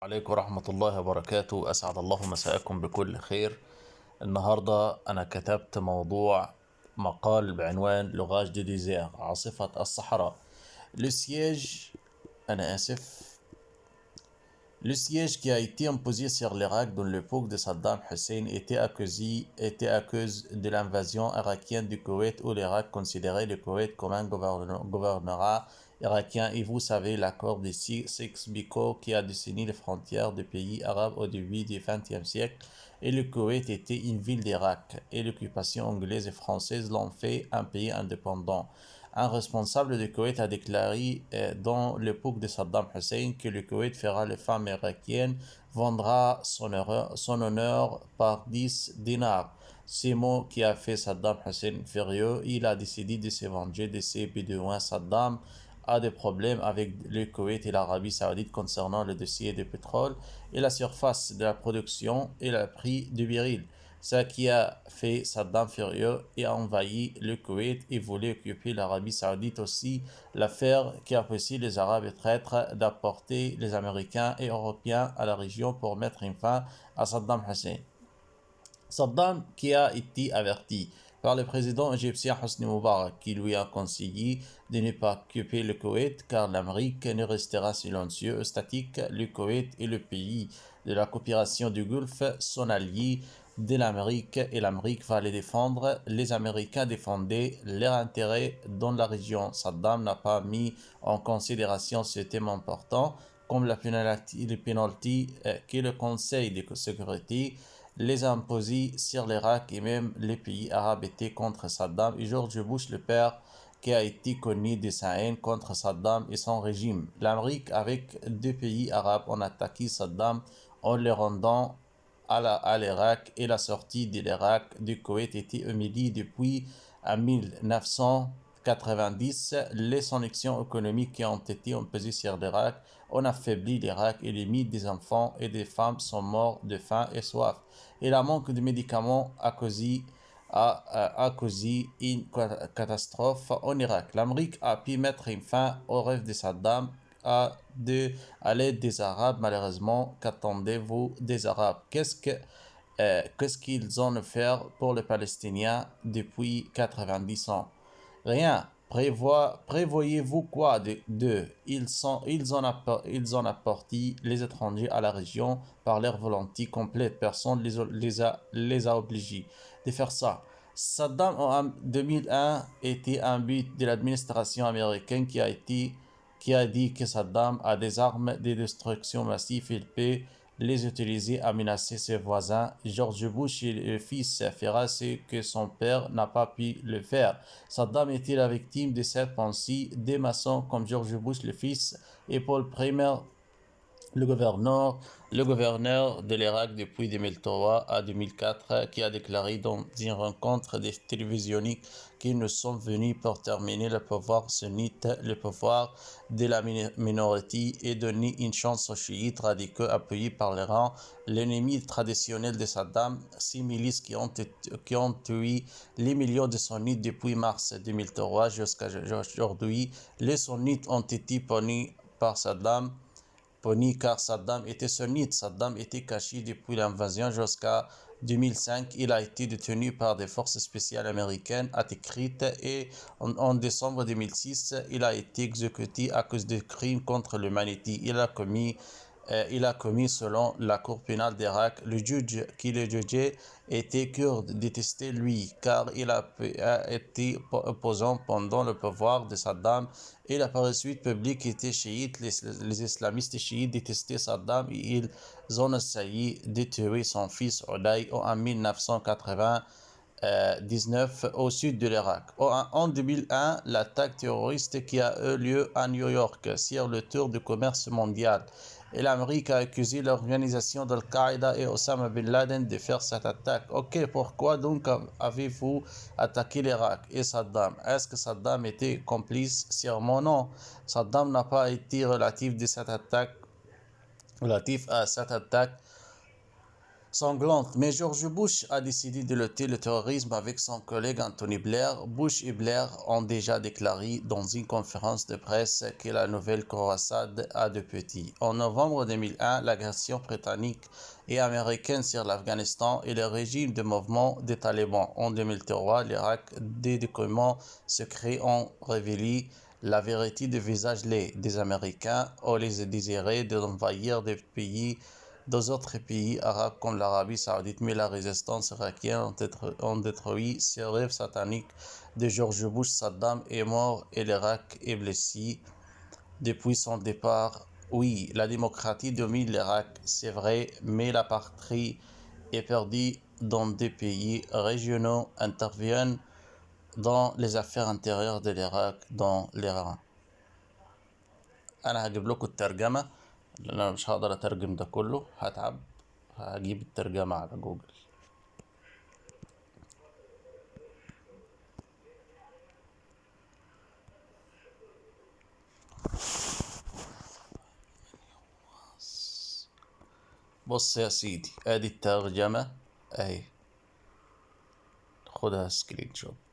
عليكم ورحمة الله وبركاته. أسعد الله مساءكم بكل خير. النهاردة أنا كتبت مقال بعنوان لغاج دي ديزير، عاصفة الصحراء. لسياج أنا آسف Le siège qui a été imposé sur l'Irak dans l'époque de Saddam Hussein était à cause de l'invasion irakienne du Koweït, où l'Irak considérait le Koweït comme un gouvernorat irakien. Et vous savez l'accord de Sykes-Picot qui a dessiné les frontières des pays arabes au début du XXe siècle. Et le Koweït était une ville d'Irak. Et l'occupation anglaise et française l'ont fait un pays indépendant. Un responsable du Koweït a déclaré dans l'époque de Saddam Hussein que le Koweït fera les femmes irakiennes, vendra son honneur par 10 dinars. Ces mots qui a fait Saddam Hussein furieux. Il a décidé de se venger de ses bédouins. Saddam a des problèmes avec le Koweït et l'Arabie Saoudite concernant le dossier du pétrole et la surface de la production et le prix du baril. Ce qui a fait Saddam furieux et a envahi le Koweït et voulait occuper l'Arabie Saoudite aussi. L'affaire qui a poussé les Arabes et traîtres d'apporter les Américains et Européens à la région pour mettre une fin à Saddam Hussein. Saddam qui a été averti par le président égyptien Hosni Moubarak qui lui a conseillé de ne pas occuper le Koweït car l'Amérique ne restera silencieux, statique. Le Koweït est le pays de la coopération du Golfe, son allié de l'Amérique et l'Amérique va les défendre. Les Américains défendaient leurs intérêts dans la région. Saddam n'a pas mis en considération ce thème important comme le penalty que le Conseil de sécurité les a imposés sur l'Irak et même les pays arabes étaient contre Saddam et George Bush le père qui a été connu de sa haine contre Saddam et son régime. L'Amérique avec deux pays arabes ont attaqué Saddam en le rendant à l'Irak et la sortie de l'Irak du Koweït était humiliée depuis 1990. Les sanctions économiques qui ont été imposées sur l'Irak ont affaibli l'Irak et les milliers des enfants et des femmes sont morts de faim et soif. Et la manque de médicaments a causé une catastrophe en Irak. L'Amérique a pu mettre une fin au rêve de Saddam à l'aide des Arabes. Malheureusement, qu'attendez-vous des Arabes? Qu'est-ce qu'ils ont fait pour les Palestiniens depuis 90 ans? Rien. Prévoyez-vous quoi d'eux? Ils ont apporté les étrangers à la région par leur volonté complète. Personne les a obligés de faire ça. Saddam en 2001 était un but de l'administration américaine qui a dit que Saddam a des armes de destruction massive. Il peut les utiliser à menacer ses voisins. George Bush et le fils fera ce que son père n'a pas pu le faire. Saddam était la victime de cette pensée des maçons comme George Bush le fils et Paul Bremer le gouverneur de l'Irak depuis 2003 à 2004, qui a déclaré dans une rencontre télévisionniste qu'ils ne sont venus pour terminer le pouvoir sunnite, le pouvoir de la minorité et donner une chance aux chiites radicaux appuyés par l'Iran, l'ennemi traditionnel de Saddam. Ces milices qui ont tué les millions de sunnites depuis mars 2003 jusqu'à aujourd'hui. Les sunnites ont été punis par Saddam. Car Saddam était sunnite. Saddam était caché depuis l'invasion jusqu'à 2005. Il a été détenu par des forces spéciales américaines à Tikrit et en décembre 2006, il a été exécuté à cause de crimes contre l'humanité. Il a commis selon la Cour pénale d'Irak. Le juge qui le jugeait était kurde, détestait lui, car il a été opposant pendant le pouvoir de Saddam et la suite publique était chiite. Les islamistes chiites détestaient Saddam et ils ont essayé de tuer son fils Uday en 1999 au sud de l'Irak. En 2001, l'attaque terroriste qui a eu lieu à New York sur le tour du commerce mondial. Et l'Amérique a accusé l'organisation d'Al-Qaïda et Osama Bin Laden de faire cette attaque. Ok, pourquoi donc avez-vous attaqué l'Irak et Saddam? Est-ce que Saddam était complice? Sûrement non. Saddam n'a pas été relatif à cette attaque sanglante. Mais George Bush a décidé de lutter le terrorisme avec son collègue Anthony Blair. Bush et Blair ont déjà déclaré dans une conférence de presse que la nouvelle croisade a de petits. En novembre 2001, l'agression britannique et américaine sur l'Afghanistan et le régime de mouvement des talibans. En 2003, l'Irak, des documents secrets ont révélé la vérité du visage des Américains ou les désiraient d'envahir des autres pays arabes comme l'Arabie saoudite, mais la résistance irakienne ont détruit ces rêves sataniques de George Bush. Saddam est mort et l'Irak est blessé depuis son départ. Oui, la démocratie domine l'Irak, c'est vrai, mais la patrie est perdue dans des pays régionaux interviennent dans les affaires intérieures de l'Irak, dans l'Iran. انا هجيب لكم الترجمة لان انا مش هقدر اترجم ده كله، هتعب. هجيب الترجمة على جوجل. بص يا سيدي، ادي الترجمة اهي، خدها سكرين شوت.